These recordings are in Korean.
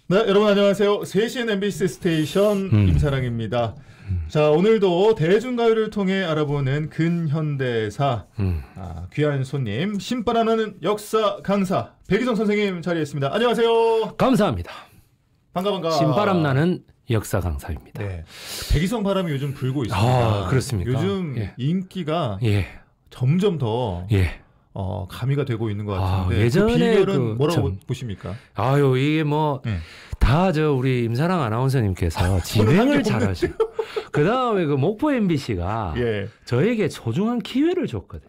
네, 여러분 안녕하세요. 3시엔 MBC 스테이션 임사랑입니다. 자, 오늘도 대중가요를 통해 알아보는 근현대사 귀한 손님, 신바람나는 역사 강사 백이성 선생님 자리했습니다. 안녕하세요. 감사합니다. 반가. 신바람나는 역사 강사입니다. 네, 백이성 바람이 요즘 불고 있습니다. 아, 그렇습니까? 요즘 인기가 점점 더 가미가 되고 있는 것 같은데 예전에 그 비결은 뭐라고 보십니까? 아유, 이게 뭐 다 우리 임사랑 아나운서님께서 진행을 잘하시고 그 다음에 그 목포 MBC가 저에게 소중한 기회를 줬거든요.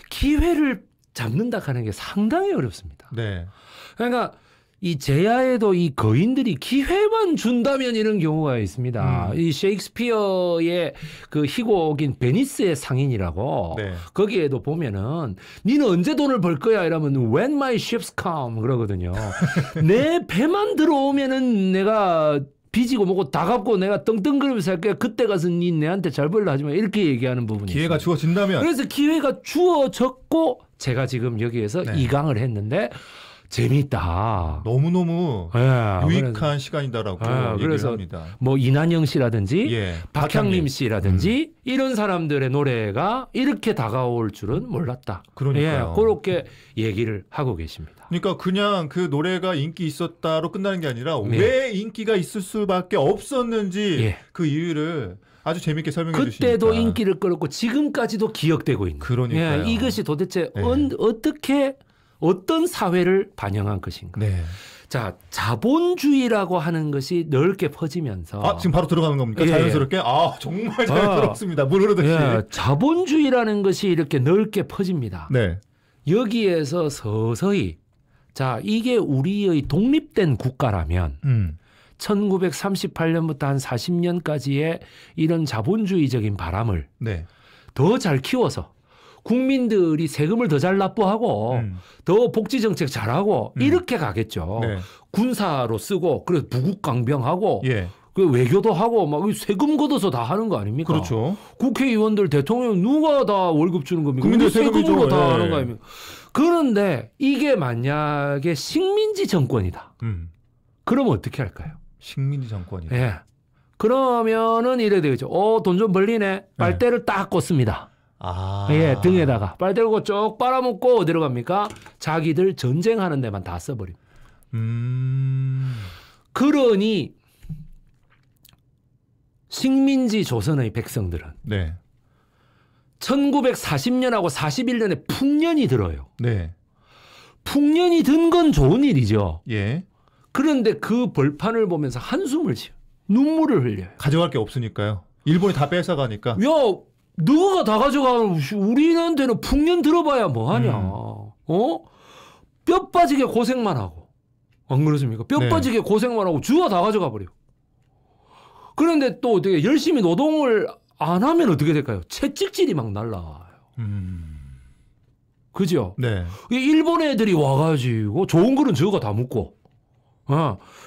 기회를 잡는다 하는 게 상당히 어렵습니다. 네. 그러니까 이 제야에도 이 거인들이 기회만 준다면 이런 경우가 있습니다. 이 셰익스피어의 그 희곡인 베니스의 상인이라고 거기에도 보면은 니는 언제 돈을 벌 거야 이러면 When my ships come 그러거든요. 내 배만 들어오면은 내가 빚이고 뭐고 다 갚고 내가 떵떵거리면서 살 거야. 그때 가서 니 내한테 잘 벌라 하지 마. 이렇게 얘기하는 부분이 기회가 있습니다. 주어진다면. 그래서 기회가 주어졌고 제가 지금 여기에서 2강을 했는데 재미있다. 너무너무 유익한 시간이다라고 얘기를 합니다. 뭐 이난영 씨라든지 박향림 씨라든지 이런 사람들의 노래가 이렇게 다가올 줄은 몰랐다. 그러니까요. 그렇게 얘기를 하고 계십니다. 그러니까 그냥 그 노래가 인기 있었다로 끝나는 게 아니라 왜 인기가 있을 수밖에 없었는지 그 이유를 아주 재밌게 설명해 주시니까. 그때도 인기를 끌었고 지금까지도 기억되고 있는. 그러니까요. 이것이 도대체 어떤 사회를 반영한 것인가. 자, 자본주의라고 하는 것이 넓게 퍼지면서. 지금 바로 들어가는 겁니까? 자연스럽게? 정말 잘 들었습니다. 물 흐르듯이. 자본주의라는 것이 이렇게 넓게 퍼집니다. 여기에서 서서히 자, 이게 우리의 독립된 국가라면 1938년부터 한 40년까지의 이런 자본주의적인 바람을 더 잘 키워서 국민들이 세금을 더 잘 납부하고 더 복지정책 잘하고 이렇게 가겠죠. 군사로 쓰고 그래서 부국강병하고 그 외교도 하고 막 세금 걷어서 다 하는 거 아닙니까? 그렇죠. 국회의원들 대통령 누가 다 월급 주는 겁니까? 국민들 세금으로 다 하는 거 아닙니까? 그런데 이게 만약에 식민지 정권이다. 그러면 어떻게 할까요? 식민지 정권이다. 그러면은 이래 되겠죠. 돈 좀 벌리네. 빨대를 딱 꽂습니다. 등에다가 빨대를 꽂고 쭉 빨아먹고 어디로 갑니까? 자기들 전쟁하는 데만 다 써버립니다. 그러니 식민지 조선의 백성들은 1940년하고 41년에 풍년이 들어요. 풍년이 든 건 좋은 일이죠. 그런데 그 벌판을 보면서 한숨을 쉬어. 눈물을 흘려요. 가져갈 게 없으니까요. 일본이 다 뺏어가니까. 너가 다 가져가면 우리한테는 풍년 들어봐야 뭐하냐. 뼈 빠지게 고생만 하고. 안 그렇습니까? 뼈 빠지게 고생만 하고 주워 다 가져가 버려. 그런데 또 어떻게 열심히 노동을 안 하면 어떻게 될까요? 채찍질이 막 날라와요. 그죠? 일본 애들이 와가지고 좋은 거는 저거 다 묻고.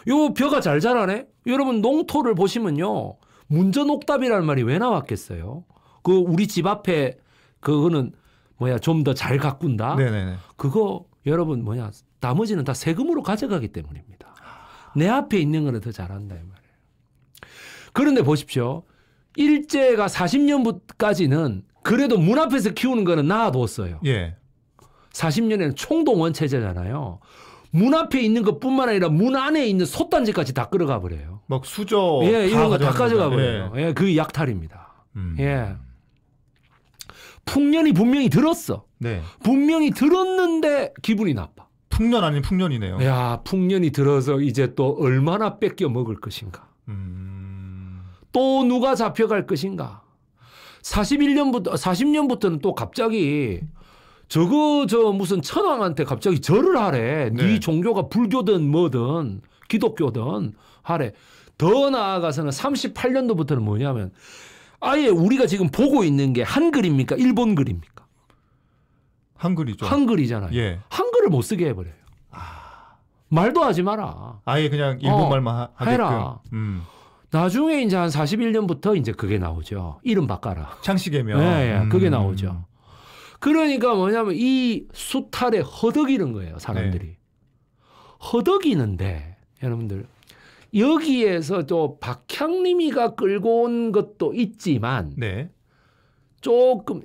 요 벼가 잘 자라네? 여러분 농토를 보시면요. 문전옥답이라는 말이 왜 나왔겠어요? 그 우리 집 앞에 그거는 좀 더 잘 가꾼다. 그거 여러분 나머지는 다 세금으로 가져가기 때문입니다. 내 앞에 있는 거는 더 잘한다 이 말이에요. 그런데 보십시오. 일제가 40년까지는 그래도 문 앞에서 키우는 거는 놔뒀어요. 40년에는 총동원 체제잖아요. 문 앞에 있는 것뿐만 아니라 문 안에 있는 솥단지까지 다 끌어가 버려요. 막 수저 이런 거 다 가져가 버려요. 그게 약탈입니다. 풍년이 분명히 들었어. 분명히 들었는데 기분이 나빠. 풍년 아닌 풍년이네요. 풍년이 들어서 이제 또 얼마나 뺏겨 먹을 것인가. 또 누가 잡혀갈 것인가. 40년부터는 또 갑자기 무슨 천황한테 갑자기 절을 하래. 네 종교가 불교든 뭐든 기독교든 하래. 더 나아가서는 38년도부터는 뭐냐면 아예 우리가 지금 보고 있는 게 한글입니까? 일본 글입니까? 한글이죠. 한글이잖아요. 한글을 못 쓰게 해버려요. 말도 하지 마라. 아예 그냥 일본말만 하게끔. 해라. 나중에 이제 한 41년부터 이제 그게 나오죠. 이름 바꿔라. 창씨개명. 그게 나오죠. 그러니까 뭐냐면 이 수탈에 허덕이는 거예요, 사람들이. 허덕이는데 여러분들 여기에서 또 박향림이가 끌고 온 것도 있지만 네. 조금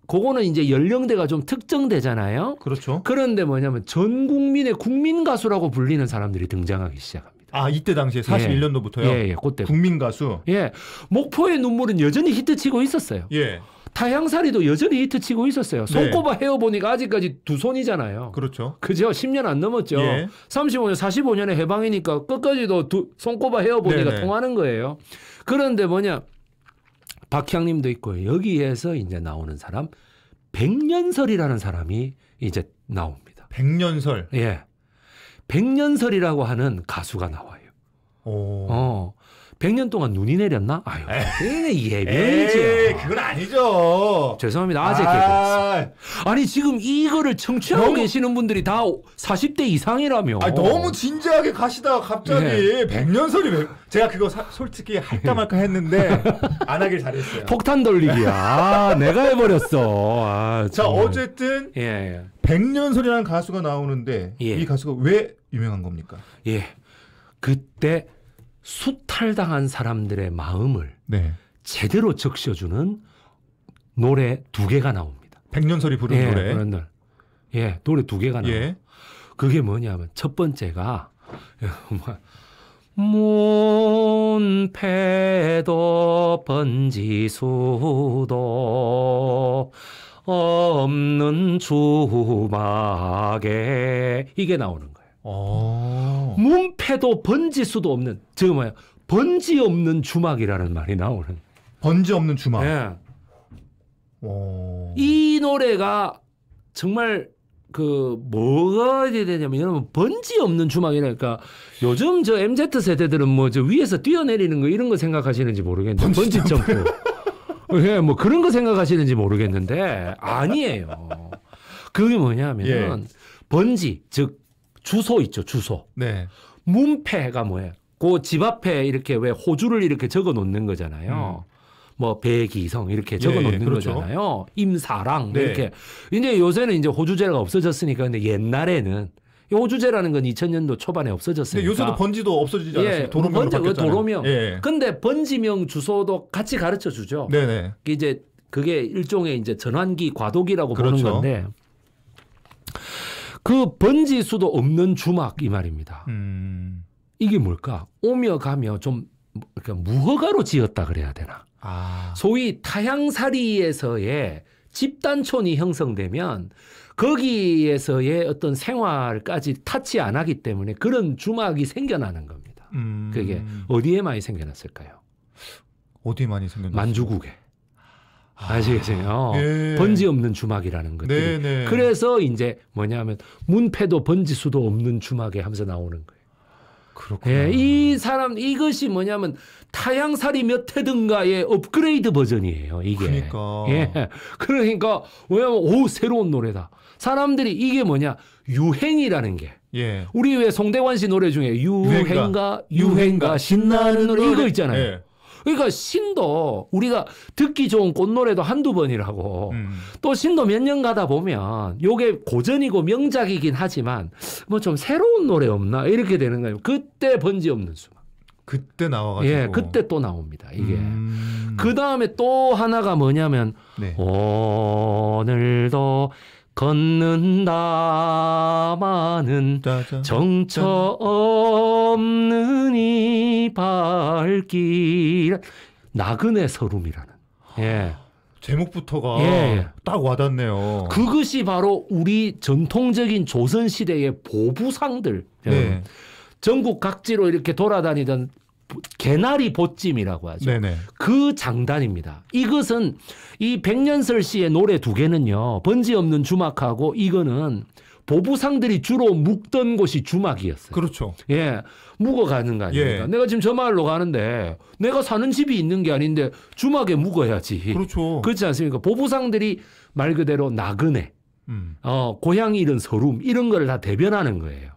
그거는 이제 연령대가 좀 특정되잖아요. 그렇죠. 그런데 뭐냐면 전 국민의 국민 가수라고 불리는 사람들이 등장하기 시작합니다. 아, 이때 당시에 41년도부터요. 예, 그때. 국민 가수. 예. 목포의 눈물은 여전히 히트치고 있었어요. 예. 타향살이도 여전히 히트치고 있었어요. 손꼽아 헤어보니까 아직까지 두 손이잖아요. 그렇죠. 그죠? 10년 안 넘었죠. 예. 35년, 45년의 해방이니까 끝까지도 손꼽아 헤어보니까 네네. 통하는 거예요. 그런데 뭐냐? 박향림도 있고 여기에서 이제 나오는 사람 백년설이라는 사람이 이제 나옵니다. 백년설. 예. 백년설이라고 하는 가수가 나와요. 오. 100년 동안 눈이 내렸나? 아유, 에이, 예명이지. 그건 아니죠. 죄송합니다. 아재 개그였어요. 아니 지금 이거를 청취하고 계시는 분들이 다 40대 이상이라며. 아니, 너무 진지하게 가시다가 갑자기 백년설이 제가 그거 솔직히 할까 말까 했는데 안 하길 잘했어요. 폭탄 돌리기야. 내가 해버렸어. 아, 자, 어쨌든 예. 백년설이라는 가수가 나오는데 예. 이 가수가 왜 유명한 겁니까? 예. 그때 수탈당한 사람들의 마음을 네. 제대로 적셔주는 노래 2개가 나옵니다. 백년설이 부른 노래. 그런 노래. 예, 노래 2개가 나와요. 예. 그게 뭐냐면 첫 번째가 문패도 번지수도 없는 주막에 이게 나오는 거예요. 문패도 번지수도 없는 번지 없는 주막이라는 말이 나오는. 번지 없는 주막. 예. 이 노래가 정말 뭐가 돼야 되냐면 여러분 번지 없는 주막이라니까 요즘 저 MZ 세대들은 뭐 저 위에서 뛰어내리는 거 이런 거 생각하시는지 모르겠는데 번지 점프. 예, 뭐 그런 거 생각하시는지 모르겠는데 아니에요. 그게 뭐냐면 예. 번지 즉 주소 있죠, 주소. 네. 문패가 뭐예요? 그 집 앞에 이렇게 왜 호주를 이렇게 적어 놓는 거잖아요. 뭐 배기성 이렇게 적어 놓는 그렇죠. 거잖아요. 임사랑 네. 이렇게. 근데 요새는 이제 호주제가 없어졌으니까 근데 옛날에는 이 호주제라는 건 2000년도 초반에 없어졌으니까. 근데 요새도 번지도 없어지지 않았어요. 예, 도로명으로 바뀌었잖아요. 도로명. 예. 근데 번지명 주소도 같이 가르쳐 주죠. 네네. 이제 그게 일종의 이제 전환기 과도기라고 보는 그렇죠. 건데 그 번지수도 없는 주막 이 말입니다. 이게 뭘까? 오며 가며 좀 그러니까 무허가로 지었다 그래야 되나? 소위 타향살이에서의 집단촌이 형성되면 거기에서의 어떤 생활까지 타치 안 하기 때문에 그런 주막이 생겨나는 겁니다. 그게 어디에 많이 생겨났을까요? 어디에 많이 생겨났어요? 만주국에. 아시겠어요? 예. 번지 없는 주막이라는 것들이. 네네. 그래서 이제 뭐냐면 문패도 번지수도 없는 주막에 하면서 나오는 거예요. 그렇구나. 예, 이 사람 이것이 뭐냐면 타향살이 몇 회든가의 업그레이드 버전이에요. 이게. 그러니까. 예. 그러니까 왜냐면 새로운 노래다. 사람들이 이게 뭐냐 유행이라는 게. 예. 우리 왜 송대관 씨 노래 중에 유행가 신나는 노래 이거 있잖아요. 예. 그러니까 신도 우리가 듣기 좋은 꽃노래도 한두 번이라고 또 신도 몇 년 가다 보면 요게 고전이고 명작이긴 하지만 뭐 좀 새로운 노래 없나 이렇게 되는 거예요. 그때 번지 없는 수막. 그때 나와가지고. 예, 그때 또 나옵니다. 이게. 그 다음에 또 하나가 뭐냐면 네. 오늘도 걷는다마는 짜잔. 정처 없는 이 발길 나그네 서름이라는. 예. 제목부터가 예. 딱 와닿네요. 그것이 바로 우리 전통적인 조선 시대의 보부상들. 네. 전국 각지로 이렇게 돌아다니던 개나리 보찜이라고 하죠. 네네. 그 장단입니다. 이것은 이 백년설 씨의 노래 2개는요. 번지 없는 주막하고 이거는 보부상들이 주로 묵던 곳이 주막이었어요. 그렇죠. 예, 묵어가는 거 아닙니까? 예. 내가 지금 저 마을로 가는데 내가 사는 집이 있는 게 아닌데 주막에 묵어야지. 그렇죠. 그렇지 않습니까? 보부상들이 말 그대로 나그네, 고향 잃은 서름 이런 걸 다 대변하는 거예요.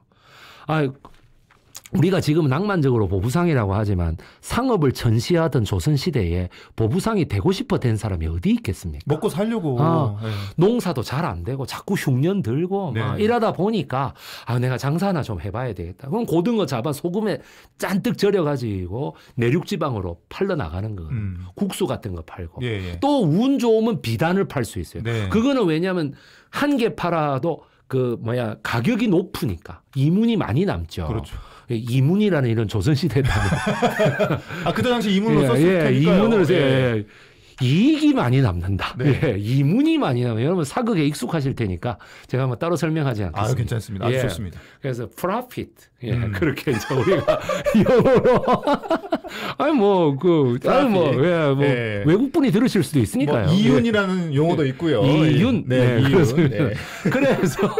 우리가 지금 낭만적으로 보부상이라고 하지만 상업을 전시하던 조선시대에 보부상이 되고 싶어 된 사람이 어디 있겠습니까? 먹고 살려고. 네. 농사도 잘 안 되고 자꾸 흉년 들고 막 네. 이러다 보니까 내가 장사 하나 좀 해봐야 되겠다. 그럼 고등어 잡아 소금에 잔뜩 절여가지고 내륙지방으로 팔러 나가는 거거든. 국수 같은 거 팔고. 예, 예. 또 운 좋으면 비단을 팔 수 있어요. 네. 그거는 왜냐하면 한 개 팔아도 가격이 높으니까 이문이 많이 남죠. 그렇죠. 이문이라는 이런 조선시대 단어. 그때 당시 이문으로 썼을 테니까요. 이문으로 이익이 많이 남는다. 네. 이문이 많이 남아요. 여러분 사극에 익숙하실 테니까 제가 한번 따로 설명하지 않겠습니다. 괜찮습니다. 아주 좋습니다. 그래서 profit 그렇게 이제 우리가 영어로 외국분이 들으실 수도 있으니까요. 이윤이라는 용어도 있고요. 이윤. 네, 이윤. 네. 그래서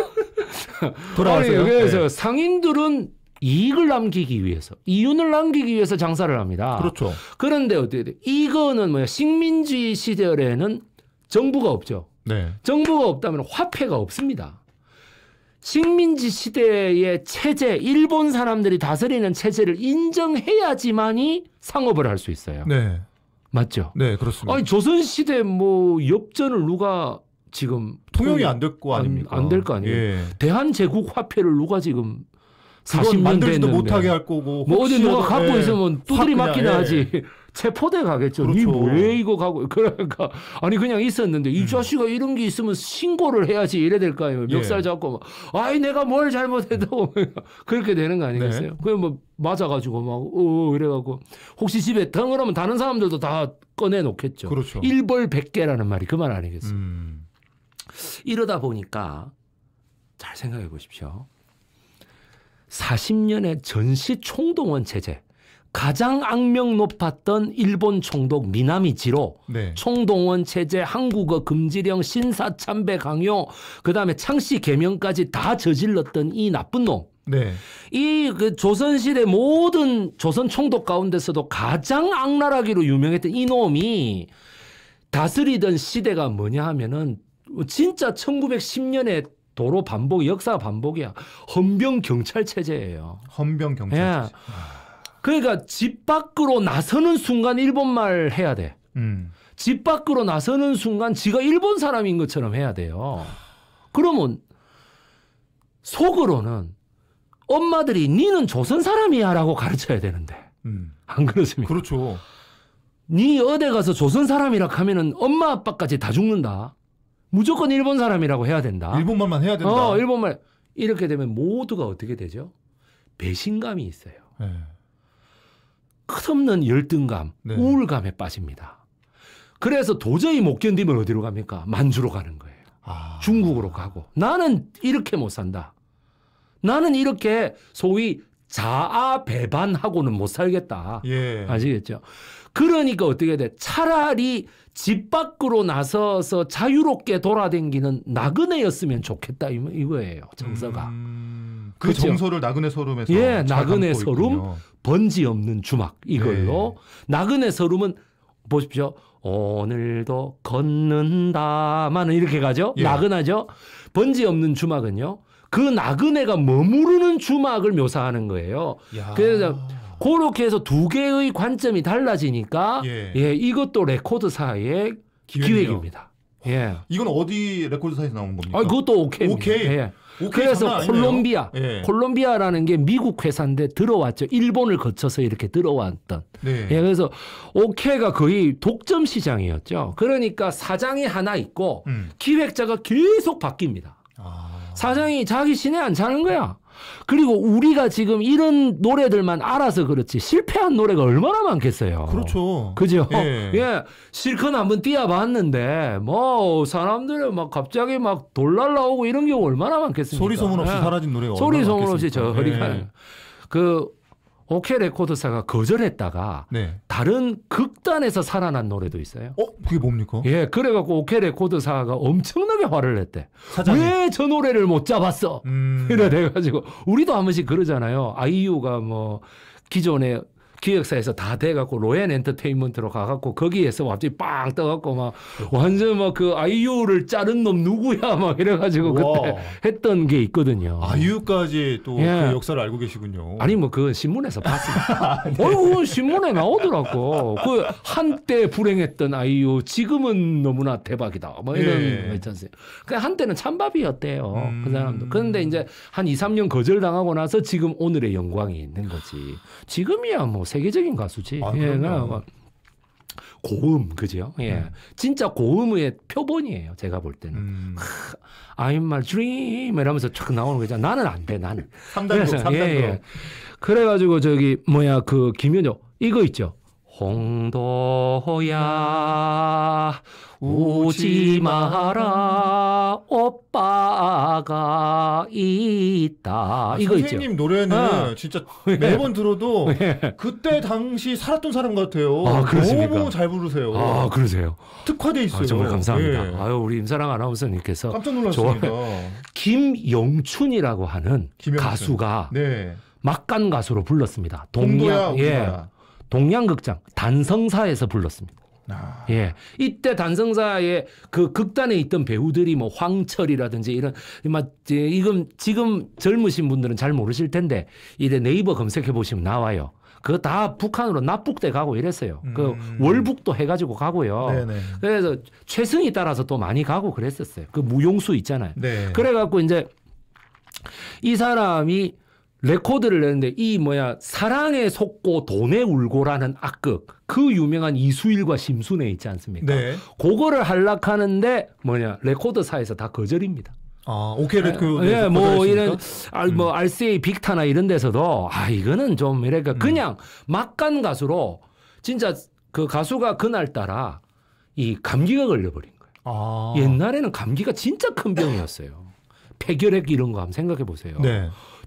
돌아가세요. 그래서 상인들은 이익을 남기기 위해서, 이윤을 남기기 위해서 장사를 합니다. 그렇죠. 그런데 어떻게 돼? 이거는 식민지 시절에는 정부가 없죠. 네. 정부가 없다면 화폐가 없습니다. 식민지 시대의 체제, 일본 사람들이 다스리는 체제를 인정해야지만이 상업을 할 수 있어요. 네. 맞죠? 네, 그렇습니다. 조선시대 엽전을 누가 지금 통용이 안 될 거 아닙니까? 안 될 거 아니에요. 예. 대한제국 화폐를 누가 지금 40년 만들지도 됐는데 못하게 할 거고 어디 누가 갖고 있으면 두드리 확 맞기나 그냥, 하지. 체포돼 가겠죠. 그렇죠. 니 왜 이거 가고 그러니까 그냥 있었는데 이 자식아 이런 게 있으면 신고를 해야지 이래 될 거 아니에요. 멱살 잡고 내가 뭘 잘못해도 그렇게 되는 거 아니겠어요? 그냥 맞아가지고 막 이래갖고 혹시 집에 덩어러면 다른 사람들도 다 꺼내 놓겠죠. 그렇죠. 일벌백계라는 말이 그 말 아니겠어요? 이러다 보니까 잘 생각해 보십시오. 40년의 전시 총동원 체제, 가장 악명 높았던 일본 총독 미나미지로 네. 총동원 체제, 한국어 금지령, 신사참배 강요, 그다음에 창씨 개명까지 다 저질렀던 이 나쁜 놈. 네. 이 조선시대 모든 조선 총독 가운데서도 가장 악랄하기로 유명했던 이 놈이 다스리던 시대가 뭐냐 하면은 진짜 1910년에 도로 반복, 역사 반복이야. 헌병 경찰 체제예요. 헌병 경찰 체제. 그러니까 집 밖으로 나서는 순간 일본말 해야 돼. 집 밖으로 나서는 순간 지가 일본 사람인 것처럼 해야 돼요. 그러면 속으로는 엄마들이 니는 조선 사람이야라고 가르쳐야 되는데 안 그렇습니까? 그렇죠. 니 어디 가서 조선 사람이라 하면은 엄마 아빠까지 다 죽는다. 무조건 일본 사람이라고 해야 된다. 일본말만 해야 된다. 일본말. 이렇게 되면 모두가 어떻게 되죠? 배신감이 있어요. 네. 끝없는 열등감, 네. 우울감에 빠집니다. 그래서 도저히 못 견디면 어디로 갑니까? 만주로 가는 거예요. 중국으로 가고. 나는 이렇게 못 산다. 나는 이렇게 소위 자아배반하고는 못 살겠다. 예. 아시겠죠? 그러니까 어떻게 돼? 차라리 집 밖으로 나서서 자유롭게 돌아다니는 나그네였으면 좋겠다 이거예요. 정서가. 그 그렇죠? 정서를 나그네 서름에서 나그네 서름, 번지 없는 주막 이걸로. 나그네 서름은 보십시오. 오늘도 걷는다마는 이렇게 가죠. 나그나죠. 번지 없는 주막은요. 그 나그네가 머무르는 주막을 묘사하는 거예요. 그래서 그렇게 해서 두 개의 관점이 달라지니까 이것도 레코드사의 기획입니다. 이건 어디 레코드사에서 나온 겁니까? 그것도 오케이입니다. 그래서 콜롬비아라는 게 미국 회사인데 들어왔죠. 일본을 거쳐서 이렇게 들어왔던. 그래서 오케이가 거의 독점 시장이었죠. 그러니까 사장이 하나 있고 기획자가 계속 바뀝니다. 사장이 자기 시내 안 차는 거야. 그리고 우리가 지금 이런 노래들만 알아서 그렇지 실패한 노래가 얼마나 많겠어요. 그렇죠. 그죠? 실컷 한번 띄워봤는데 사람들이 막 갑자기 막 돌 날라오고 이런 경우 얼마나 많겠습니까? 소리 소문 없이 사라진 노래가 소리 얼마나 소문 없이 많겠습니까? 저리 가는. 오케이 레코드사가 거절했다가 다른 극단에서 살아난 노래도 있어요. 그게 뭡니까? 그래갖고 오케이 레코드사가 엄청나게 화를 냈대. 왜 저 노래를 못 잡았어? 이래 돼가지고 우리도 한 번씩 그러잖아요. 아이유가 기존에 기획사에서 다 돼갖고 로엔 엔터테인먼트로 가갖고 거기에서 갑자기 빵 떠갖고 막 완전 막 그 아이유를 자른 놈 누구야 막 이래가지고 그때 했던 게 있거든요. 아이유까지 또 그 역사를 알고 계시군요. 아니 뭐 그건 신문에서 봤습니다. 어이구 신문에 나오더라고. 그 한때 불행했던 아이유 지금은 너무나 대박이다. 뭐 이런 거 있잖아요. 그 한때는 찬밥이었대요. 그 사람도. 그런데 이제 한 2, 3년 거절당하고 나서 지금 오늘의 영광이 있는 거지. 지금이야 뭐 세계적인 가수지. 고음 그죠? 예, 진짜 고음의 표본이에요. 제가 볼 때는. I'm my dream 이러면서 쫙 나오는 거잖아. 나는 안 돼. 나는. 3단독. 예. 그래가지고 저기 뭐야 그 김현정 이거 있죠. 홍도야 우지 마라 오빠가 있다. 이거 있죠. 선생님 노래는 진짜 매번 들어도 그때 당시 살았던 사람 같아요. 너무 잘 부르세요. 아, 그러세요. 특화돼 있어요. 정말 감사합니다. 아유, 우리 임사랑 아나운서님께서 깜짝 놀랐습니다. 김영춘이라고 하는 가수가 막간 가수로 불렀습니다. 동양극장 단성사에서 불렀습니다. 예, 이때 단성사에 그 극단에 있던 배우들이 뭐 황철이라든지 이런 지금 젊으신 분들은 잘 모르실 텐데 이래 네이버 검색해 보시면 나와요. 그거 다 북한으로 납북돼 가고 이랬어요. 그 월북도 해가지고 가고요. 그래서 최승이 따라서 또 많이 가고 그랬었어요. 그 무용수 있잖아요. 그래갖고 이제 이 사람이 레코드를 내는데 이 사랑에 속고 돈에 울고라는 악극 그 유명한 이수일과 심순애 있지 않습니까? 그거를 하려하는데 레코드사에서 다 거절입니다. 오케이 레코드. 뭐 이런 뭐 RCA 빅타나 이런 데서도 이거는 좀 이러니까 그냥 막간 가수로 진짜 그 가수가 그날따라 이 감기가 걸려버린 거예요. 옛날에는 감기가 진짜 큰 병이었어요. 폐결핵 이런 거 한번 생각해 보세요.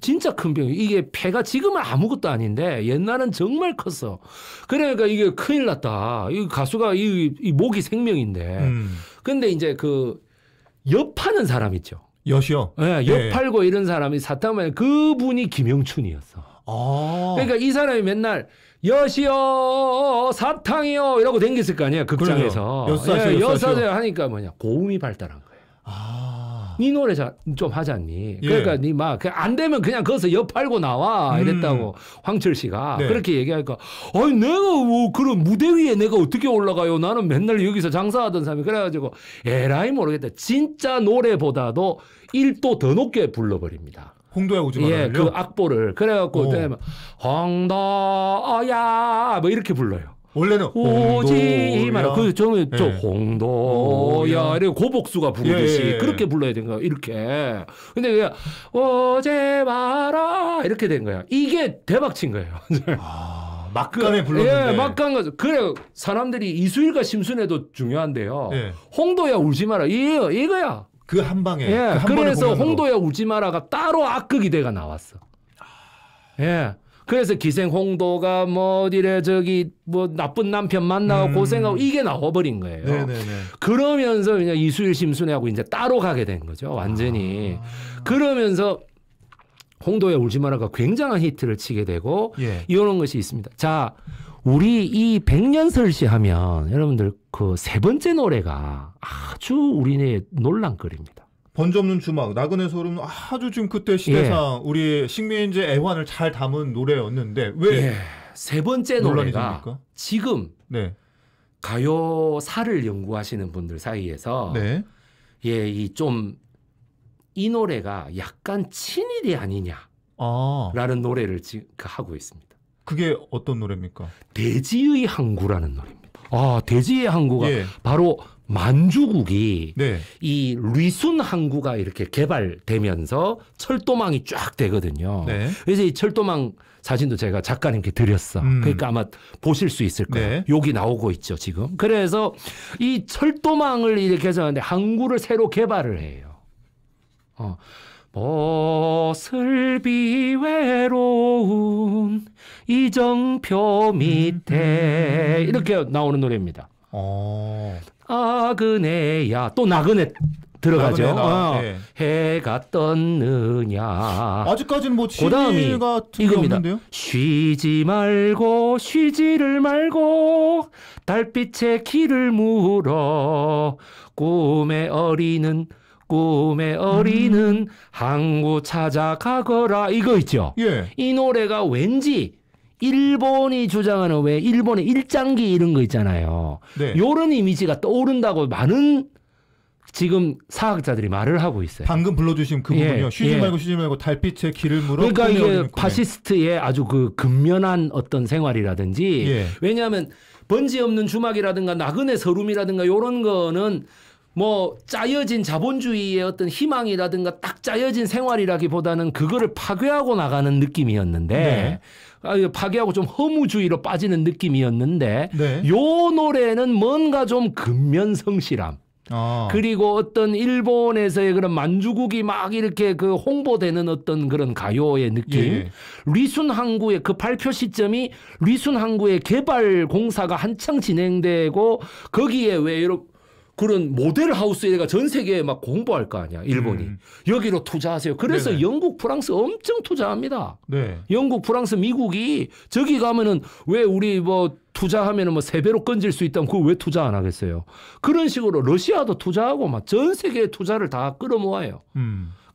진짜 큰 병이 이게 폐가 지금은 아무것도 아닌데 옛날은 정말 컸어. 그러니까 이게 큰일 났다. 이 가수가 이 목이 생명인데. 근데 이제 그 엿파는 사람 있죠. 엿이요? 네, 엿팔고 이런 사람이 사탕만 그분이 김영춘이었어. 그러니까 이 사람이 맨날 엿이요 사탕이요 이러고 댕겼을 거 아니야 극장에서. 엿사세요 하니까 고음이 발달한 거예요. 네 노래 좀 하자니. 그러니까 네 막 안 되면 그냥 거기서 엿 팔고 나와 이랬다고 황철 씨가 그렇게 얘기하니까 내가 뭐 그런 무대 위에 내가 어떻게 올라가요? 나는 맨날 여기서 장사하던 사람이 그래가지고 에라이 모르겠다. 진짜 노래보다도 1도 더 높게 불러버립니다. 홍도야 오지 마라. 그 악보를 그래갖고 홍도야 뭐 이렇게 불러요. 원래는 오지 마라. 그 저는 홍도야 이렇게 고복수가 부르듯이 그렇게 불러야 되는 거야. 이렇게. 근데 그냥 오지 마라 이렇게 된 거야. 이게 대박 친 거예요. 막간에 불렀는데. 막간 가수. 그래 사람들이 이수일과 심순애도 중요한데요. 홍도야 울지 마라 이거야. 그 한 방에. 그래서 홍도야 울지 마라가 따로 악극이 돼가 나왔어. 그래서 기생 홍도가 나쁜 남편 만나고 고생하고 이게 나와버린 거예요. 그러면서 그냥 이수일 심순애하고 이제 따로 가게 된 거죠. 완전히. 그러면서 홍도야 울지 마라가 굉장한 히트를 치게 되고 이런 것이 있습니다. 자, 우리 이 백년설시 하면 여러분들 그 세 번째 노래가 아주 우리네 논란거리입니다. 번지 없는 주막, 나그네 소름 아주 지금 그때 시대상 우리 식민지 애환을 잘 담은 노래였는데 왜 세 번째 노래가 지금 가요사를 연구하시는 분들 사이에서 이 노래가 약간 친일이 아니냐라는 노래를 지금 하고 있습니다. 그게 어떤 노래입니까? 대지의 항구라는 노래입니다. 대지의 항구가 바로 만주국이 이 리순 항구가 이렇게 개발되면서 철도망이 쫙 되거든요. 그래서 이 철도망 사진도 제가 작가님께 드렸어. 그러니까 아마 보실 수 있을 거예요. 여기 나오고 있죠, 지금. 그래서 이 철도망을 이렇게 해서 하는데 항구를 새로 개발을 해요. 모슬비 외로운 이정표 밑에 이렇게 나오는 노래입니다. 아그네야 또 나그네 들어가죠. 예. 해가 떴느냐. 아직까지는 뭐 그다음이 친일 같은 게 이겁니다. 없는데요? 쉬지 말고 쉬지를 말고 달빛에 길을 물어 꿈의 어리는 항구 찾아가거라. 이거 있죠. 예. 이 노래가 왠지 일본이 주장하는 왜 일본의 일장기 이런 거 있잖아요. 네. 요런 이미지가 떠오른다고 많은 지금 사학자들이 말을 하고 있어요. 방금 불러주신 그 예, 부분이요. 쉬지 예. 말고 달빛에 길을 물어. 그러니까 꿈에 이게 어리는 꿈에. 파시스트의 아주 그 근면한 어떤 생활이라든지 예. 왜냐하면 번지 없는 주막이라든가 나그네 서름이라든가 요런 거는 뭐 짜여진 자본주의의 어떤 희망이라든가 딱 짜여진 생활이라기보다는 그거를 파괴하고 나가는 느낌이었는데 네. 파괴하고 좀 허무주의로 빠지는 느낌이었는데 네. 요 노래는 뭔가 좀 근면성실함 그리고 어떤 일본에서의 그런 만주국이 막 이렇게 그 홍보되는 어떤 그런 가요의 느낌. 예. 리순항구의 그 발표 시점이 리순항구의 개발 공사가 한창 진행되고 거기에 왜 이런 그런 모델 하우스가 전 세계에 막 공부할 거 아니야, 일본이. 여기로 투자하세요. 그래서 네네. 영국, 프랑스 엄청 투자합니다. 네. 영국, 프랑스, 미국이 저기 가면은 왜 우리 뭐 투자하면은 뭐 3배로 건질 수 있다면 그거 왜 투자 안 하겠어요? 그런 식으로 러시아도 투자하고 막 전 세계의 투자를 다 끌어모아요.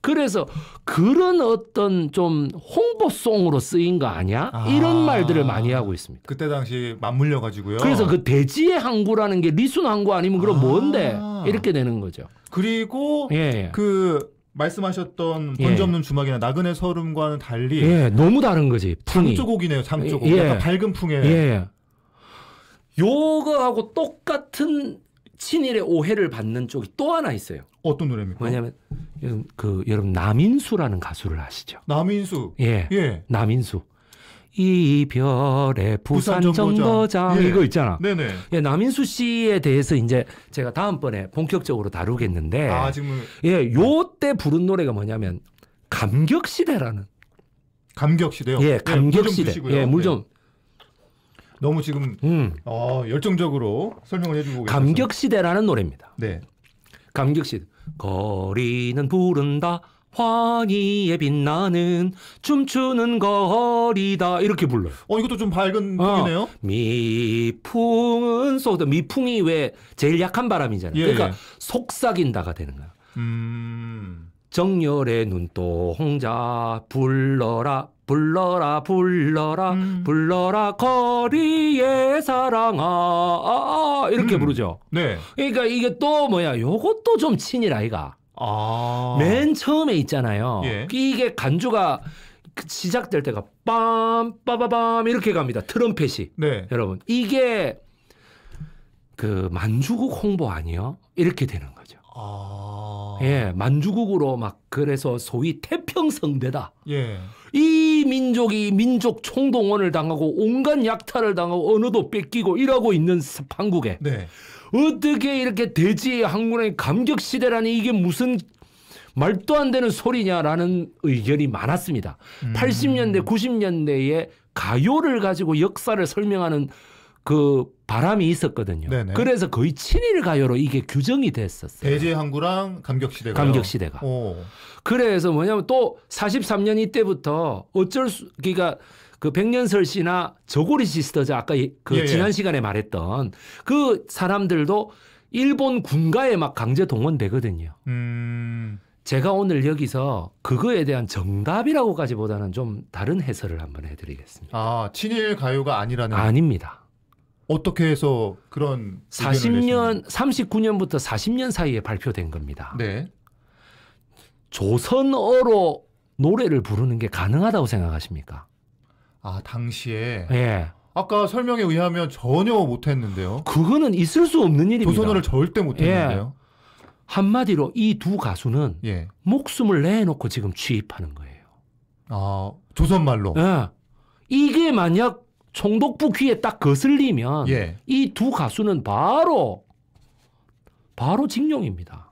그래서 그런 어떤 좀 홍보송으로 쓰인 거 아니야? 이런 말들을 많이 하고 있습니다. 그때 당시 맞물려 가지고요. 그래서 그 대지의 항구라는 게 리순 항구 아니면 그럼 뭔데? 이렇게 되는 거죠. 그리고 예. 그 말씀하셨던 예. 번지 없는 주막이나 나그네 서름과는 달리 예, 너무 다른 거지. 풍이. 장조곡이네요. 장조곡. 예. 약간 밝은 풍의. 예. 요거하고 똑같은 친일의 오해를 받는 쪽이 또 하나 있어요. 어떤 노래입니까? 뭐냐면 여러분 남인수라는 가수를 아시죠? 남인수. 예. 예. 남인수. 이별의 부산 정거장 예. 이거 있잖아. 네네. 예, 남인수 씨에 대해서 이제 제가 다음번에 본격적으로 다루겠는데 지금 예, 요때 부른 노래가 뭐냐면 감격시대라는. 감격시대요. 예, 감격시대. 예, 물 좀. 너무 지금 열정적으로 설명을 해주고 계셔서. 감격시대라는 노래입니다. 네. 감격시대. 거리는 부른다 환희에 빛나는 춤추는 거리다 이렇게 불러요. 이것도 좀 밝은 풍이네요. 미풍은 쏟아. 미풍이 왜 제일 약한 바람이잖아요. 예, 그러니까 예. 속삭인다가 되는 거야. 정열의 눈동자 불러라 불러라 불러라 불러라 거리의 사랑아 이렇게 부르죠. 네. 그러니까 이게 또 뭐야? 요것도 좀 친일 아이가. 맨 처음에 있잖아요. 예. 이게 간주가 시작될 때가 빰 빠바밤 이렇게 갑니다. 트럼펫이. 네. 여러분 이게 그 만주국 홍보 아니요? 이렇게 되는 거죠. 예, 만주국으로 막 그래서 소위 태평성대다. 예. 이 민족이 민족 총동원을 당하고 온갖 약탈을 당하고 언어도 뺏기고 이러고 있는 한국에 네. 어떻게 이렇게 대지의 항구의 감격시대라니 이게 무슨 말도 안 되는 소리냐라는 의견이 많았습니다. 80년대, 90년대에 가요를 가지고 역사를 설명하는 그 바람이 있었거든요. 네네. 그래서 거의 친일 가요로 이게 규정이 됐었어요. 대지의 항구랑 감격시대가. 감격시대가. 그래서 뭐냐면 또 43년 이때부터 그러니까 그 백년설씨나 저고리 시스터즈 아까 그 지난 시간에 말했던 그 사람들도 일본 군가에 막 강제 동원되거든요. 제가 오늘 여기서 그거에 대한 정답이라고까지보다는 좀 다른 해설을 한번 해드리겠습니다. 친일 가요가 아니라는. 아닙니다. 어떻게 해서 그런 39년부터 40년 사이에 발표된 겁니다. 네. 조선어로 노래를 부르는 게 가능하다고 생각하십니까? 당시에. 예. 아까 설명에 의하면 전혀 못했는데요. 그거는 있을 수 없는 일입니다. 조선어를 절대 못했는데요. 예. 한마디로 이 두 가수는 목숨을 내놓고 지금 취입하는 거예요. 조선말로. 예. 이게 만약 총독부 귀에 딱 거슬리면 이 두 가수는 바로 징용입니다.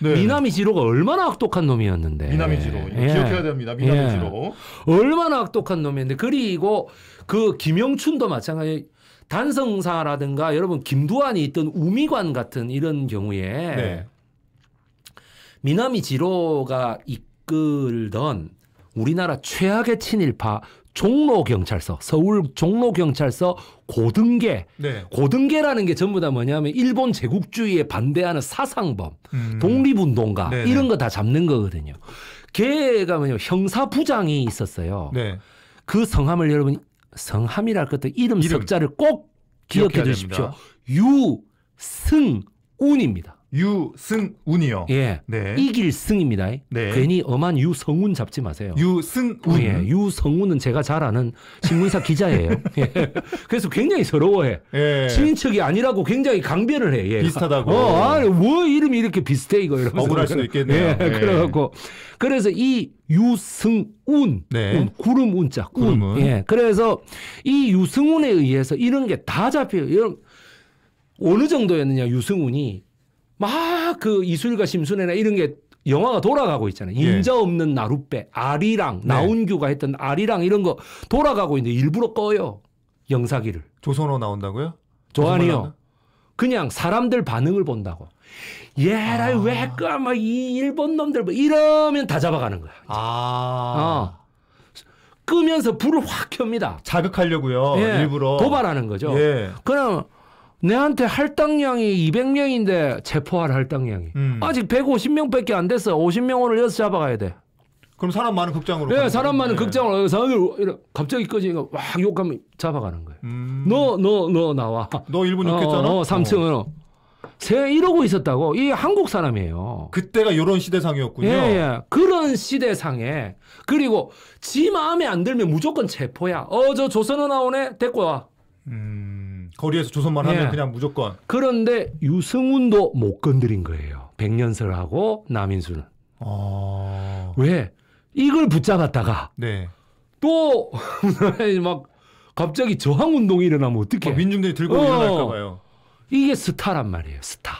미나미지로가 얼마나 악독한 놈이었는데. 미나미지로. 기억해야 됩니다. 미나미지로. 얼마나 악독한 놈이었는데. 그리고 그 김영춘도 마찬가지. 단성사라든가 여러분 김두한이 있던 우미관 같은 이런 경우에 네. 미나미 지로가 이끌던 우리나라 최악의 친일파 종로경찰서, 서울 종로경찰서 고등계. 네. 고등계라는 게 전부 다 뭐냐면 일본 제국주의에 반대하는 사상범, 독립운동가 네네. 이런 거 다 잡는 거거든요. 걔가 뭐냐면 형사부장이 있었어요. 네. 그 성함을 여러분 성함이랄 것도 이름 석자를 꼭 기억해 기억해야 주십시오. 됩니다. 유승운입니다. 유승운이요. 예. 네. 이길 승입니다. 네. 괜히 엄한 유성운 잡지 마세요. 유승운. 예, 유성운은 제가 잘 아는 신문사 기자예요. 예. 그래서 굉장히 서러워해. 예. 친인척이 아니라고 굉장히 강변을 해. 얘가. 비슷하다고. 아니, 뭐 이름이 이렇게 비슷해 이거 이러면서. 억울할 수도 있겠네요. 예, 예. 그래갖고 그래서 이 유승운, 네. 구름 운자, 구름은. 예, 그래서 이 유승운에 의해서 이런 게 다 잡혀요. 이런 어느 정도였느냐 유승운이 막 그 이술과 심순애나 이런 게 영화가 돌아가고 있잖아요. 예. 인자 없는 나룻배, 아리랑, 네. 나운규가 했던 아리랑 이런 거 돌아가고 있는데 일부러 꺼요. 영사기를. 조선어 나온다고요? 조한이요. 그냥 사람들 반응을 본다고. 얘라 왜 까? 막 이 일본 놈들 뭐 이러면 다 잡아가는 거야. 끄면서 불을 확 켭니다. 자극하려고요. 예, 일부러. 도발하는 거죠. 예. 그럼 내한테 할당량이 200명인데 체포할 할당량이 아직 150명밖에 안 됐어. 50명을 여기서 잡아가야 돼. 그럼 사람 많은 극장으로. 예, 사람 많은 네. 극장으로 갑자기 꺼지니까 막 욕하면 잡아가는 거예요. 너 나와. 너 일본 욕했잖아. 3층으로. 이러고 있었다고. 이 한국 사람이에요. 그때가 이런 시대상이었군요. 예, 예. 그런 시대상에. 그리고 지 마음에 안 들면 무조건 체포야. 저 조선어 나오네? 데리고 와. 거리에서 조선만 예. 하면 그냥 무조건. 그런데 유승운도 못 건드린 거예요. 백년설하고 남인수는. 왜? 이걸 붙잡았다가 네. 또 막 갑자기 저항운동이 일어나면 어떡해. 민중들이 들고 일어날까 봐요. 이게 스타란 말이에요. 스타.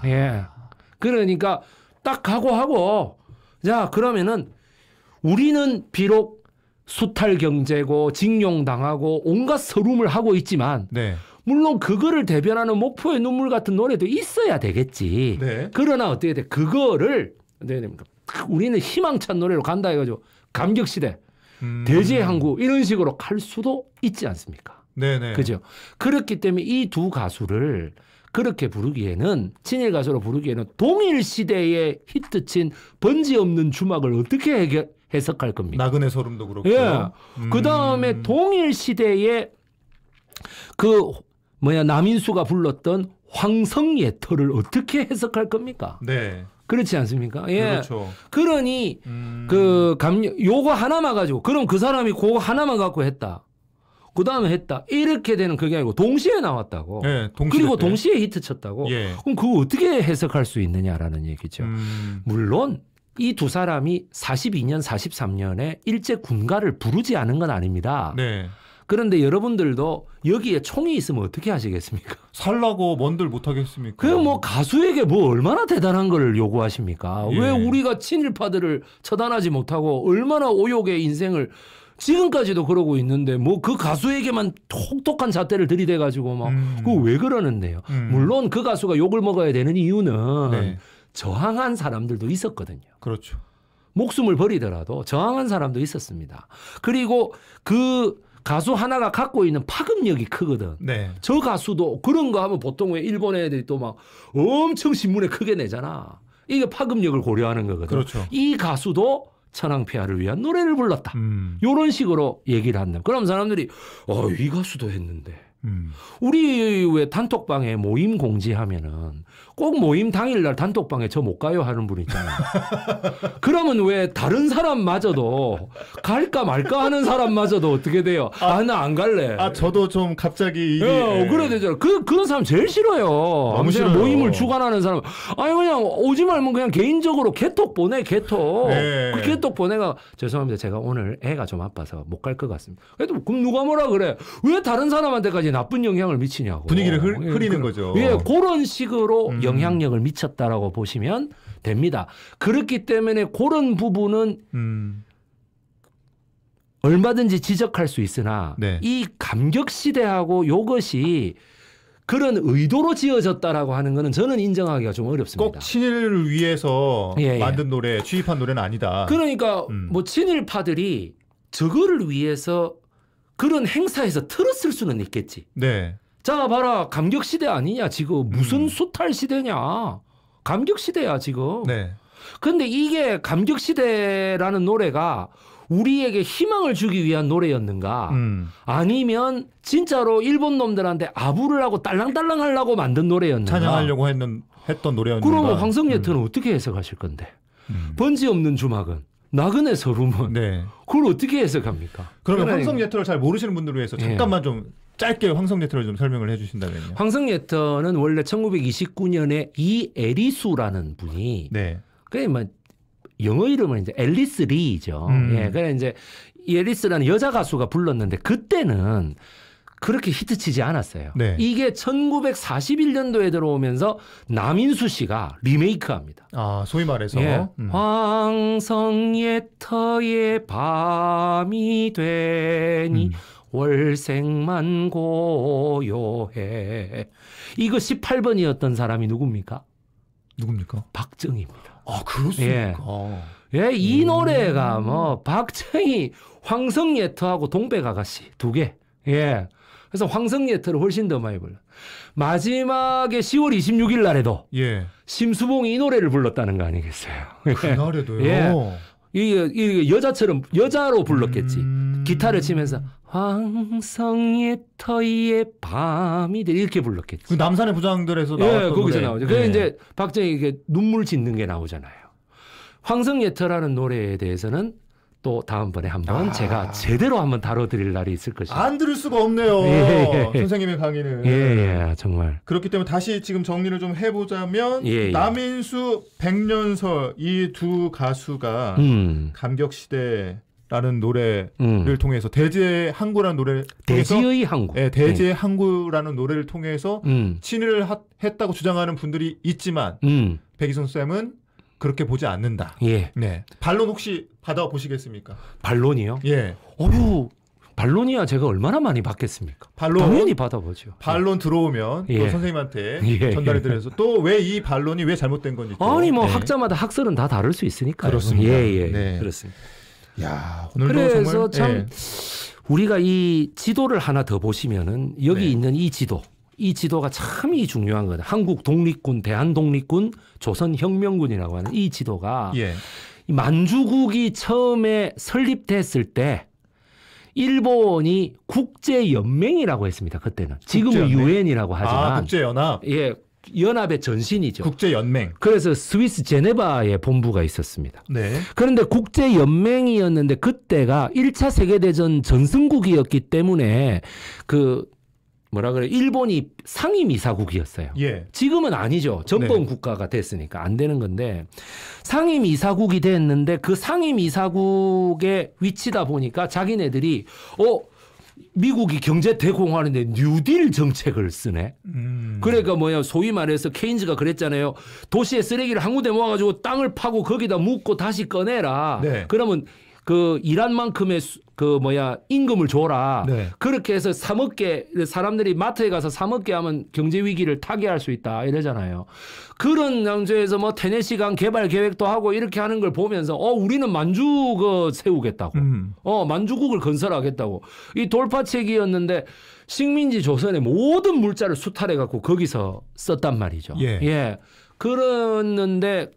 예. 그러니까 딱 각오하고 자 그러면은 우리는 비록 수탈 경제고 징용당하고 온갖 서름을 하고 있지만 네. 물론 그거를 대변하는 목포의 눈물 같은 노래도 있어야 되겠지. 네. 그러나 어떻게 돼? 그거를 어떻게 됩니까? 우리는 희망찬 노래로 간다 해가지고 감격시대, 대지의 항구 이런 식으로 갈 수도 있지 않습니까? 네네. 그죠? 그렇기 때문에 이 두 가수를 그렇게 부르기에는 친일 가수로 부르기에는 동일 시대에 히트친 번지 없는 주막을 어떻게 해석할 겁니까? 나그네 소름도 그렇고. 예. 그 다음에 동일 시대에 남인수가 불렀던 황성예터를 어떻게 해석할 겁니까? 네. 그렇지 않습니까? 예. 그렇죠. 그러니 요거 하나만 가지고 그럼 그 사람이 그거 하나만 갖고 했다. 그 다음에 했다. 이렇게 되는 그게 아니고 동시에 나왔다고. 예, 동시에 그리고 때. 동시에 히트 쳤다고. 예. 그럼 그거 어떻게 해석할 수 있느냐라는 얘기죠. 물론 이 두 사람이 42년, 43년에 일제 군가를 부르지 않은 건 아닙니다. 네. 그런데 여러분들도 여기에 총이 있으면 어떻게 하시겠습니까? 살라고 뭔들 못하겠습니까? 그 뭐 가수에게 뭐 얼마나 대단한 걸 요구하십니까? 예. 왜 우리가 친일파들을 처단하지 못하고 얼마나 오욕의 인생을 지금까지도 그러고 있는데 뭐 그 가수에게만 혹독한 잣대를 들이대 가지고 막 그거 왜 그러는데요? 물론 그 가수가 욕을 먹어야 되는 이유는 네. 저항한 사람들도 있었거든요. 그렇죠. 목숨을 버리더라도 저항한 사람도 있었습니다. 그리고 그 가수 하나가 갖고 있는 파급력이 크거든. 네. 저 가수도 그런 거 하면 보통 왜 일본 애들이 또 막 엄청 신문에 크게 내잖아. 이게 파급력을 고려하는 거거든. 그렇죠. 이 가수도 천황폐하를 위한 노래를 불렀다. 이런 식으로 얘기를 한다. 그럼 사람들이 이 가수도 했는데. 우리 왜 단톡방에 모임 공지하면은 꼭 모임 당일날 단톡방에 저 못 가요 하는 분 있잖아요. 그러면 왜 다른 사람마저도 갈까 말까 하는 사람마저도 어떻게 돼요? 나 안 갈래. 저도 좀 갑자기 이게 그래야 되잖아. 그런 사람 제일 싫어요. 너무 싫어요. 모임을 주관하는 사람. 아니 그냥 오지 말면 그냥 개인적으로 개톡 보내 개톡. 네. 그 개톡 보내가 죄송합니다. 제가 오늘 애가 좀 아파서 못 갈 것 같습니다. 그래도 그럼 누가 뭐라 그래? 왜 다른 사람한테까지 나쁜 영향을 미치냐고. 분위기를 흐리는 거죠. 예, 그런 식으로 영향력을 미쳤다라고 보시면 됩니다. 그렇기 때문에 그런 부분은 얼마든지 지적할 수 있으나 네. 이 감격시대하고 이것이 그런 의도로 지어졌다라고 하는 거는 저는 인정하기가 좀 어렵습니다. 꼭 친일을 위해서 예, 예. 만든 노래, 취입한 노래는 아니다. 그러니까 뭐 친일파들이 저거를 위해서 그런 행사에서 틀었을 수는 있겠지. 네. 자 봐라 감격시대 아니냐 지금 무슨 수탈시대냐. 감격시대야 지금. 네. 근데 이게 감격시대라는 노래가 우리에게 희망을 주기 위한 노래였는가 아니면 진짜로 일본 놈들한테 아부를 하고 딸랑딸랑 하려고 만든 노래였는가. 찬양하려고 했던 노래였는가. 그러면 황성예트는 어떻게 해석하실 건데. 번지 없는 주막은 나그네 서름은 네. 그걸 어떻게 해석합니까? 그러면 그러니까 황성예터를 잘 모르시는 분들을 위해서 잠깐만 좀 짧게 황성예터를 좀 설명을 해주신다면요. 황성예터는 원래 1929년에 이애리수라는 분이 네. 그게 뭐 영어 이름은 이제 앨리스 리죠. 예, 그래 이제 이 앨리스라는 여자 가수가 불렀는데 그때는 그렇게 히트치지 않았어요. 네. 이게 1941년도에 들어오면서 남인수 씨가 리메이크합니다. 아, 소위 말해서 예. 황성예터의 밤이 되니 월생만 고요해. 이거 18번이었던 사람이 누굽니까? 누굽니까? 박정희입니다. 아, 그렇습니까? 예, 이 노래가 뭐 박정희, 황성예터하고 동백아가씨 두 개. 예. 그래서 황성예터를 훨씬 더 많이 불러. 마지막에 10월 26일 날에도 예. 심수봉이 이 노래를 불렀다는 거 아니겠어요? 그날에도요. 예. 이게 여자처럼 여자로 불렀겠지. 기타를 치면서 황성예터의 밤이 돼 이렇게 불렀겠지. 그 남산의 부장들에서 나왔던 예, 거기서 노래. 나오죠. 그래서 예. 이제 박정희 이게 눈물 짓는 게 나오잖아요. 황성예터라는 노래에 대해서는 또 다음번에 한번 제가 제대로 한번 다뤄드릴 날이 있을 것입니다. 안 들을 수가 없네요. 예. 선생님의 강의는. 예, 정말. 그렇기 때문에 다시 지금 정리를 좀 해보자면 남인수, 백년설 이 두 가수가 감격시대라는 노래를 통해서 대제의 항구라는 노래를 통해서 대지의 항구. 예, 대제의 항구라는 노래를 통해서 친일을 했다고 주장하는 분들이 있지만 백이성 쌤은 그렇게 보지 않는다. 예. 네. 반론 혹시 받아보시겠습니까? 반론이요? 예. 어휴, 반론이야 제가 얼마나 많이 받겠습니까? 반론, 당연히 받아보죠. 반론 들어오면 또 선생님한테 전달해드려서 또 왜 이 반론이 왜 잘못된 건지. 또. 아니 뭐 학자마다 학설은 다 다를 수 있으니까요. 그렇습니다. 예. 네. 그렇습니다. 야, 오늘도 그래서 정말, 참 우리가 이 지도를 하나 더 보시면은 여기 있는 이 지도가 참이 중요한 거다. 한국 독립군, 대한독립군, 조선혁명군이라고 하는 이 지도가 이 만주국이 처음에 설립됐을 때 일본이 국제연맹이라고 했습니다. 그때는. 지금은 유엔이라고 하지만. 국제연합. 예, 연합의 전신이죠. 국제연맹. 그래서 스위스 제네바에 본부가 있었습니다. 네. 그런데 국제연맹이었는데 그때가 1차 세계대전 전승국이었기 때문에 일본이 상임이사국이었어요. 예. 지금은 아니죠. 전범 국가가 됐으니까 안 되는 건데 상임이사국이 됐는데 그 상임이사국의 위치다 보니까 자기네들이 미국이 경제 대공하는데 뉴딜 정책을 쓰네. 그러니까 소위 말해서 케인즈가 그랬잖아요. 도시에 쓰레기를 한 군데 모아가지고 땅을 파고 거기다 묻고 다시 꺼내라. 네. 그러면 일한 만큼의 임금을 줘라. 네. 그렇게 해서 사 먹게 사람들이 마트에 가서 사 먹게 하면 경제 위기를 타개할 수 있다 이러잖아요. 그런 양조에서 테네시강 개발 계획도 하고 이렇게 하는 걸 보면서 우리는 만주 세우겠다고. 만주국을 건설하겠다고. 이 돌파책이었는데 식민지 조선의 모든 물자를 수탈해 갖고 거기서 썼단 말이죠. 예. 그랬는데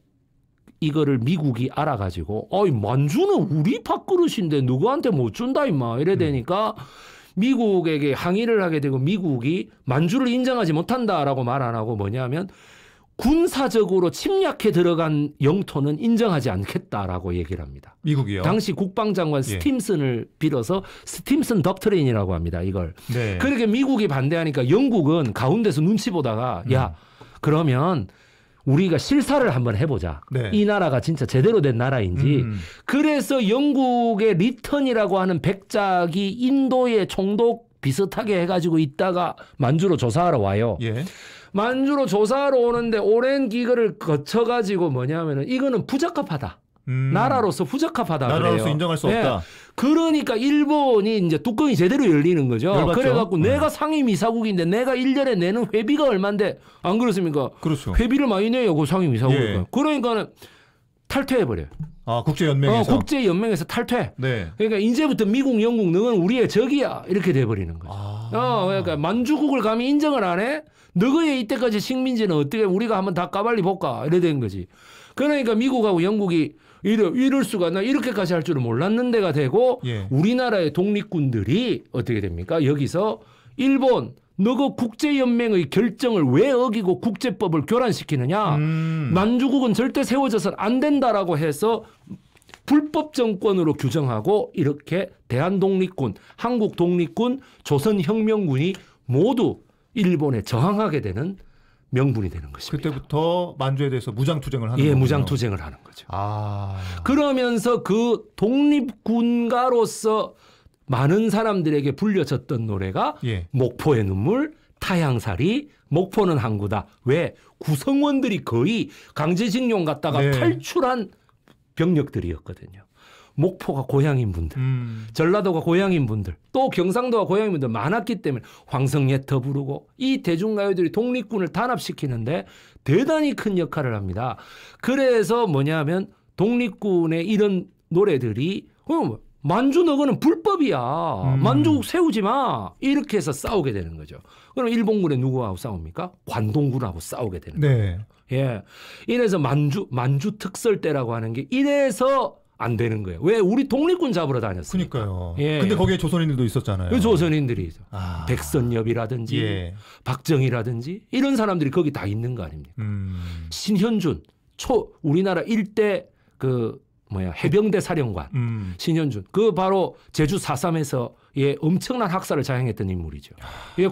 이거를 미국이 알아가지고 만주는 우리 밥그릇인데 누구한테 못 준다 임마 이래 되니까 미국에게 항의를 하게 되고 미국이 만주를 인정하지 못한다라고 말 안 하고 뭐냐면 군사적으로 침략해 들어간 영토는 인정하지 않겠다라고 얘기를 합니다. 미국이요? 당시 국방장관 스팀슨을 빌어서 스팀슨 덕트린이라고 합니다. 이걸. 네. 그렇게 미국이 반대하니까 영국은 가운데서 눈치 보다가 야 그러면 우리가 실사를 한번 해보자. 이 나라가 진짜 제대로 된 나라인지. 그래서 영국의 리턴이라고 하는 백작이 인도의 총독 비슷하게 해가지고 있다가 만주로 조사하러 와요. 만주로 조사하러 오는데 오랜 기간을 거쳐가지고 뭐냐면은 이거는 부적합하다. 나라로서 부적합하다 그래요. 나라로서 인정할 수 없다. 그러니까 일본이 이제 뚜껑이 제대로 열리는 거죠. 열받죠. 그래갖고 내가 상임이사국인데 내가 1년에 내는 회비가 얼만데 안 그렇습니까? 그렇죠. 회비를 많이 내요. 그 상임이사국이니까. 예. 그러니까는 탈퇴해버려요. 아, 국제연맹에서? 국제연맹에서 탈퇴. 네. 그러니까 이제부터 미국, 영국 너는 우리의 적이야. 이렇게 돼버리는 거죠. 그러니까 만주국을 감히 인정을 안 해? 너희의 이때까지 식민지는 어떻게 우리가 한번 다 까발리 볼까? 이래 된 거지. 그러니까 미국하고 영국이 이럴 수가 나 이렇게까지 할 줄은 몰랐는데가 되고 예. 우리나라의 독립군들이 어떻게 됩니까? 여기서 일본 너그 국제연맹의 결정을 왜 어기고 국제법을 교란시키느냐. 만주국은 절대 세워져서는 안 된다라고 해서 불법 정권으로 규정하고 이렇게 대한독립군, 한국독립군, 조선혁명군이 모두 일본에 저항하게 되는 명분이 되는 것입니다. 그때부터 만주에 대해서 무장투쟁을 하는 거군요. 예, 무장투쟁을 하는 거죠. 그러면서 그 독립군가로서 많은 사람들에게 불려졌던 노래가 예. 목포의 눈물, 타향살이, 목포는 항구다. 왜? 구성원들이 거의 강제징용 갔다가 네. 탈출한 병력들이었거든요. 목포가 고향인 분들, 전라도가 고향인 분들, 또 경상도가 고향인 분들 많았기 때문에 황성예터 부르고 이 대중가요들이 독립군을 단합시키는데 대단히 큰 역할을 합니다. 그래서 뭐냐면 독립군의 이런 노래들이 만주 너거는 불법이야. 만주국 세우지 마. 이렇게 해서 싸우게 되는 거죠. 그럼 일본군에 누구하고 싸웁니까? 관동군하고 싸우게 되는 거예요. 네. 예. 이래서 만주 특설대라고 하는 게 이래서 안 되는 거예요. 왜? 우리 독립군 잡으러 다녔어요. 그러니까요. 예. 근데 거기에 조선인들도 있었잖아요. 그 조선인들이 백선엽이라든지 예. 박정희라든지 이런 사람들이 거기 다 있는 거 아닙니까? 신현준 우리나라 일대 해병대 사령관 신현준 그 바로 제주 4.3에서 엄청난 학살을 자행했던 인물이죠.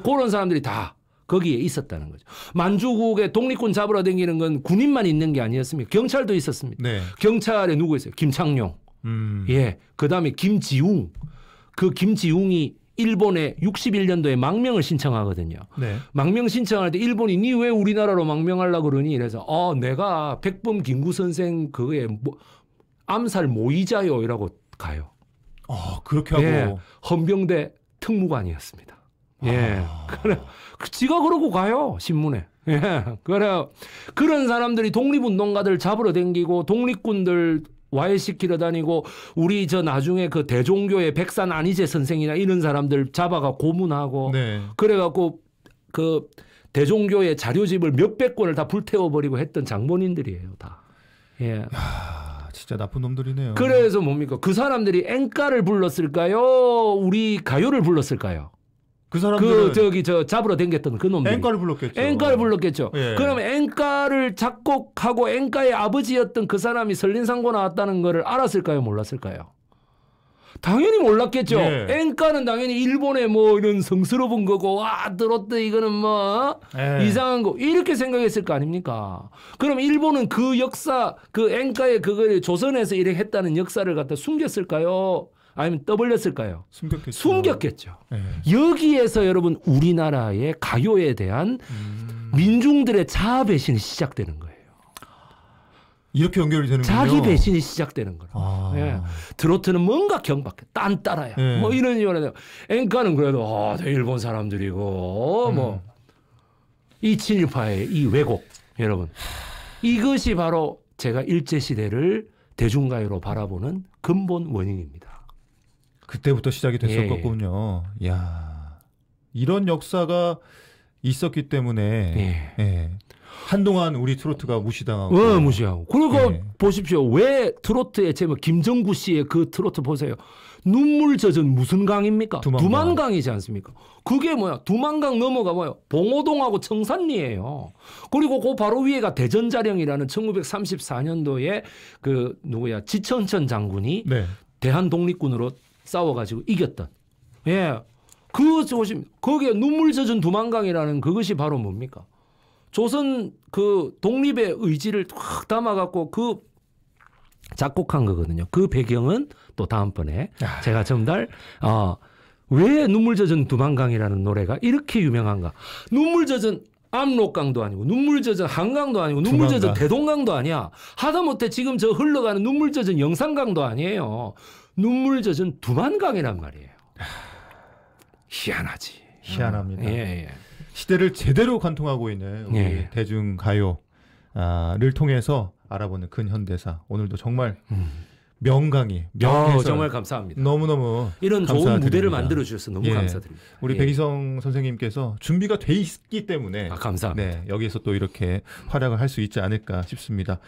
그런 사람들이 다 거기에 있었다는 거죠. 만주국에 독립군 잡으러 다니는 건 군인만 있는 게 아니었습니다. 경찰도 있었습니다. 네. 경찰에 누구 있어요? 김창룡. 예. 그다음에 김지웅. 그 김지웅이 일본에 61년도에 망명을 신청하거든요. 네. 망명 신청할 때 일본이 니 왜 우리나라로 망명하려고 그러니? 이래서 내가 백범 김구 선생 그거에 암살 모의자요 이라고 가요. 그렇게 하고. 예. 헌병대 특무관이었습니다. 예. 그래. 지가 그러고 가요. 신문에. 예. 그래. 그런 사람들이 독립운동가들 잡으러 다니고 독립군들 와해시키러 다니고 우리 나중에 그 대종교의 백산 안희재 선생이나 이런 사람들 잡아가 고문하고 네. 그래갖고 그 대종교의 자료집을 몇백 권을 다 불태워버리고 했던 장본인들이에요. 다. 예. 진짜 나쁜 놈들이네요. 그래서 뭡니까? 그 사람들이 엔카를 불렀을까요? 우리 가요를 불렀을까요? 그 사람들은 잡으러 댕겼던 그 놈들. 엔카를 불렀겠죠. 엔카를 불렀겠죠. 예. 그러면 엔카를 작곡하고 엔카의 아버지였던 그 사람이 설린상고 나왔다는 거를 알았을까요? 몰랐을까요? 당연히 몰랐겠죠. 예. 엔카는 당연히 일본의 이런 성스러운 거고 들었다 이거는 이상한 거 이렇게 생각했을 거 아닙니까? 그럼 일본은 그 역사 그 엔카의 그걸 조선에서 이렇게 했다는 역사를 갖다 숨겼을까요? 아니면 떠벌렸을까요? 숨겼겠죠. 여기에서 여러분 우리나라의 가요에 대한 민중들의 자아 배신이 시작되는 거예요. 이렇게 연결이 되는군요. 자기 배신이 시작되는 거예요. 예. 트로트는 뭔가 경박해. 딴따라야. 이런 이유로 엔카는 그래도 일본 사람들이고 이 친일파의 이 왜곡 여러분 이것이 바로 제가 일제시대를 대중가요로 바라보는 근본 원인입니다. 그때부터 시작이 됐었군요. 야, 이런 역사가 있었기 때문에 한동안 우리 트로트가 무시당하고. 무시하고. 그러니까 보십시오. 왜 트로트의 제목 김정구 씨의 그 트로트 보세요. 눈물 젖은 무슨 강입니까? 두만강이지 않습니까? 그게 뭐야? 두만강 넘어가 봉오동하고 청산리예요. 그리고 그 바로 위에가 대전자령이라는 1934년도에 지천천 장군이 대한독립군으로 싸워가지고 이겼던. 거기에 눈물 젖은 두만강이라는 그것이 바로 뭡니까? 조선 그 독립의 의지를 확 담아갖고 작곡한 거거든요. 그 배경은 또 다음번에 제가 전달 왜 눈물 젖은 두만강이라는 노래가 이렇게 유명한가? 눈물 젖은 압록강도 아니고 눈물 젖은 한강도 아니고 눈물 젖은 두만강. 대동강도 아니야. 하다못해 지금 저 흘러가는 눈물 젖은 영산강도 아니에요. 눈물 젖은 두만강이란 말이에요. 희한하지. 희한합니다. 예. 시대를 제대로 관통하고 있는 우리 예. 대중가요를 통해서 알아보는 근현대사. 오늘도 정말 명강의 명해설 정말 감사합니다. 너무너무 이런 좋은 감사드립니다. 무대를 만들어 주셔서 너무 예. 감사드립니다. 우리 예. 백이성 선생님께서 준비가 돼 있기 때문에 감사합니다. 네, 여기서 또 이렇게 활약을 할 수 있지 않을까 싶습니다.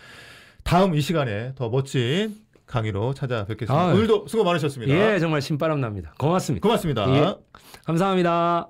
다음 이 시간에 더 멋진 강의로 찾아뵙겠습니다. 오늘도 수고 많으셨습니다. 예, 정말 신바람 납니다. 고맙습니다. 고맙습니다. 예. 감사합니다.